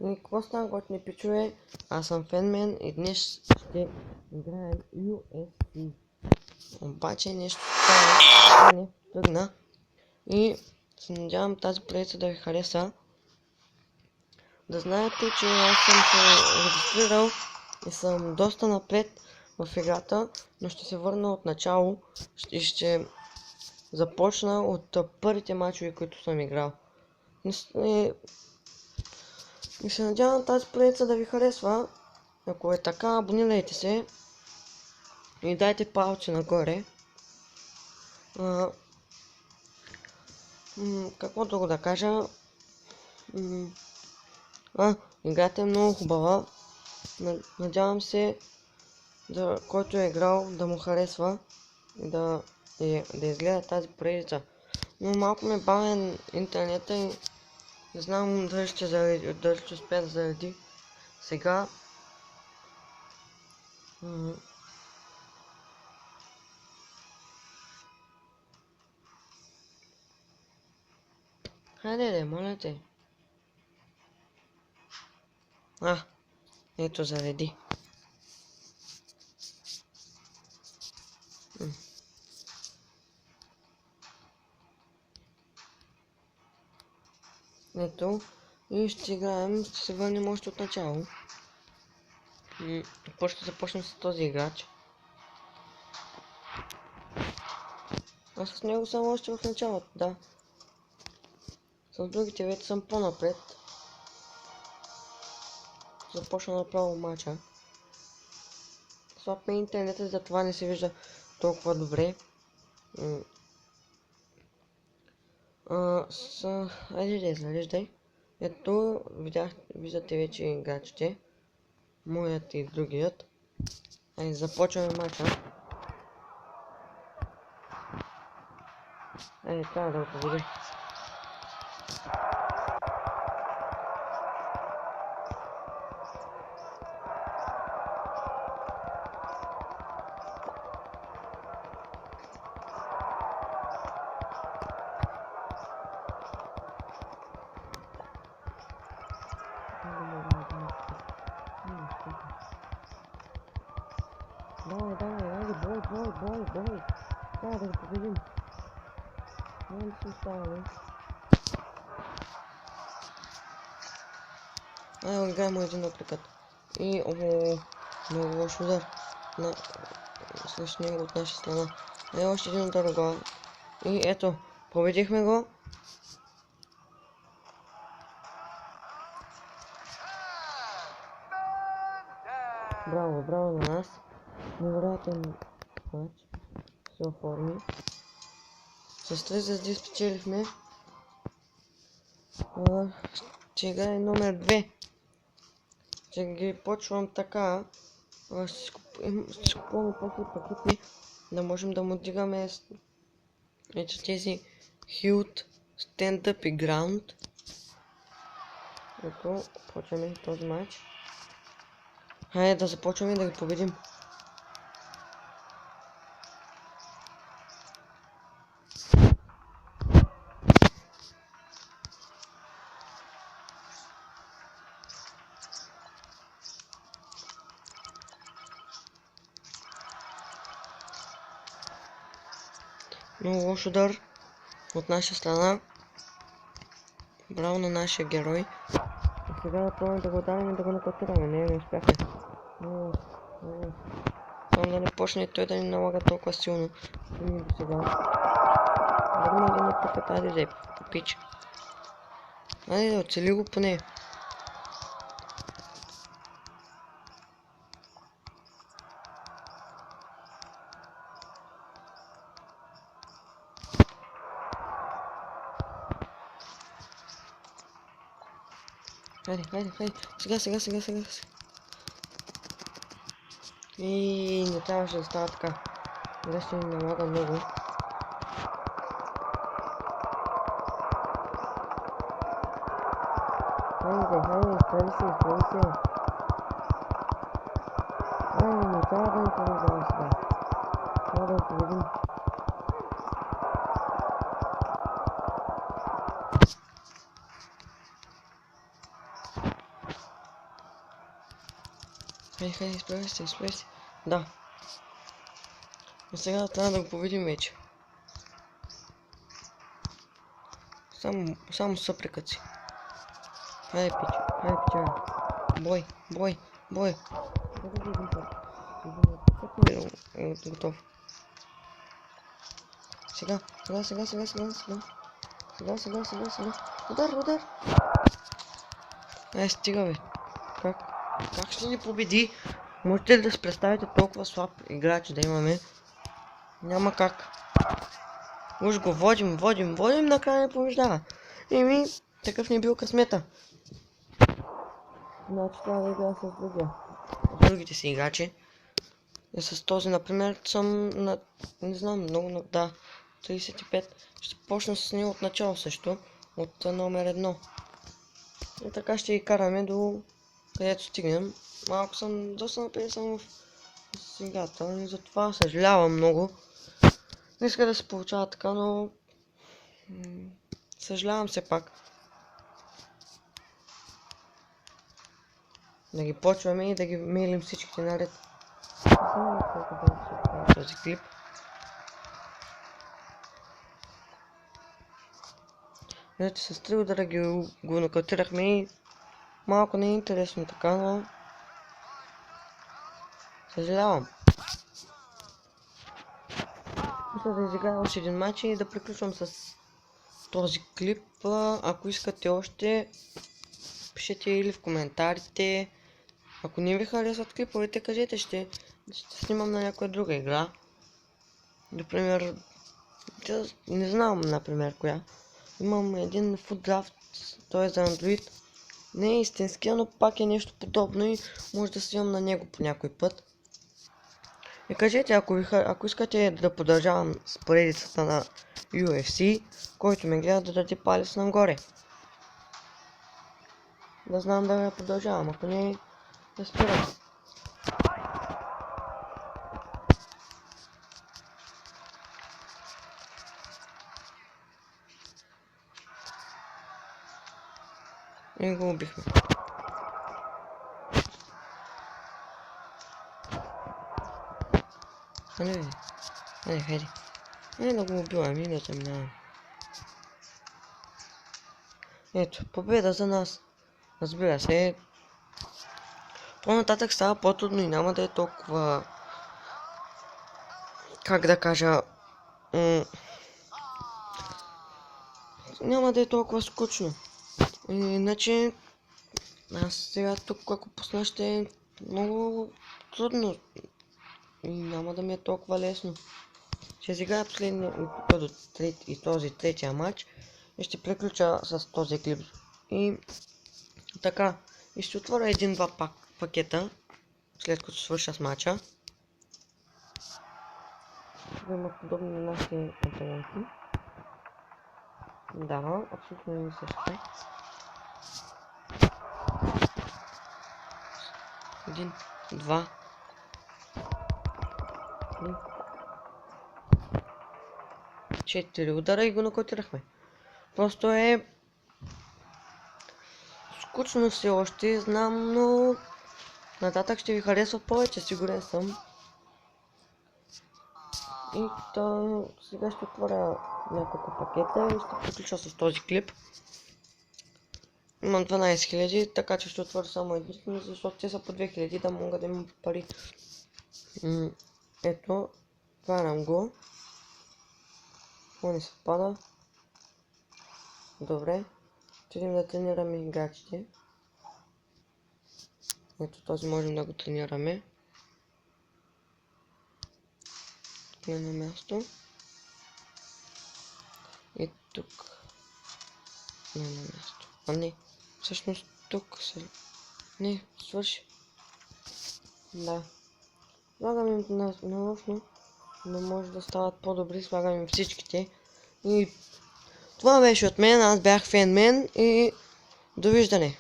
И какво стана, готини пичове? Аз съм Фенмен и днес ще играем UFC. Обаче нещо става, не тръгна. И се надявам тази поредица да ви хареса. Да знаете, че аз съм се регистрирал и съм доста напред в играта, но ще се върна от начало и ще започна от първите мачове, които съм играл. И се надявам тази поредица да ви харесва. Ако е така, абонирайте се и дайте палче нагоре. Какво друго да кажа? Играта е много хубава. Надявам се, който е играл, да му харесва и да изгледа тази поредица. Но малко ме бавен интернета и не знам дали ще успея да заради сега. Хайде, моля те. Ето зареди. Ето. И ще играем, ще се върнем още от начало. Ще започнем с този играч. Аз с него съм още в началото, да. С другите вече съм по-напред. Започна направо мача. Слаб е интернетът, затова не се вижда толкова добре. Айде, зареждай. Ето, виждате вече играчите. Моят и другият. Айде, започваме мача. Айде, трябва да го победим. Давай, бой. Трябва да го победим. Не си става, играем един априкат. И много лош удар срещу него от наша страна. Още един удар в глава. И ето, победихме го. Браво на нас. Невероятен матч се оформи. С 3 звезди спечелихме. Ще играе номер 2. Ще ги почвам така. Ще купуваме после пакети, да можем да му дигаме ето тези Hilt, Stand Up и Ground. Ето, почваме този матч. Хайде да започваме да ги победим. Много лош удар от наша страна. Браво на нашия герой. А сега да пробваме да го ударим и да го накатираме. Не успяхме. Само да не почне той да ни налага толкова силно. Ни до сега. Дадем един напрекът, айде да попич. Айде да оцели го поне. Хайде. Сега. И не трябваше да става така. Сега ще ни налага много. Хайде, изправи се. Не трябва да ни побеждава сега. Трябва да го победим. Хайде, изправи се. Да. И сега трябва да го победим вече. Само съпрекът си. Хайде, пича. Бой. Готов. Сега. Удар. Стига, бе. Как ще ни победи? Можете ли да си представите толкова слаб играч да имаме? Няма как. Уж го водим, накрая не побеждава. Такъв не бил късмета. Значи трябва да играя с другия. С другите си играчи. И с този, например, съм на... не знам, много... Да, 35. Ще почна с него от начало също. От номер 1. И така ще ги караме до... където стигнем. Малко съм... доста написан в играта. И затова съжалявам много. Не иска да се получава така, но... съжалявам все пак. Да ги почваме и да ги мейлим всичките наред. Този клип. Виждате, с 3 удара го нокаутирахме и малко не е интересно така, но... съжалявам. Мисля да изиграя още един матч и да приключвам с този клип. Ако искате още, пишете или в коментарите. Ако не ви харесват клиповете, кажете, ще снимам на някоя друга игра. Например, не знам, например, коя. Имам един Footdraft, той е за Android. Не е истинския, но пак е нещо подобно и може да снимам на него по някой път. И кажете, ако искате да продължавам с поредицата на UFC, който ме гледа, да даде палец нагоре. Да знам да я продължавам, ако не, да спирам. И го убихме. Хайде. Да го убивам и да заминавам. Ето, победа за нас. Разбира се. По-нататък става по-трудно и няма да е толкова... как да кажа... няма да е толкова скучно. Иначе... аз сега тук, ако пусна, ще е много трудно. И няма да ми е толкова лесно. Ще изиграя последния и този третия матч. И ще приключа с този клип. И така. И ще отворя един-два пакета. След като свърша с матча. Да имат подобни на нашите панталонки. Да, абсолютно не същите. Един, два. 4 удара и го нокаутирахме. Просто е скучно все още, знам, но нататък ще ви харесва повече, сигурен съм. И сега ще отворя няколко пакета и ще приключа с този клип. Имам 12 000, така че ще отворя само единствено, защото те са по 2000, да мога да имам пари. Ето, отварям го. Какво не се пада? Добре. Отидем да тренираме играчите. Ето този можем да го тренираме. Тук на място. И тук. На място. А не. Всъщност тук се... не, свърши. Да. Слагам им нарочно, но може да стават по-добри. Слагам им всичките. И това беше от мен. Аз бях Фенмен и довиждане.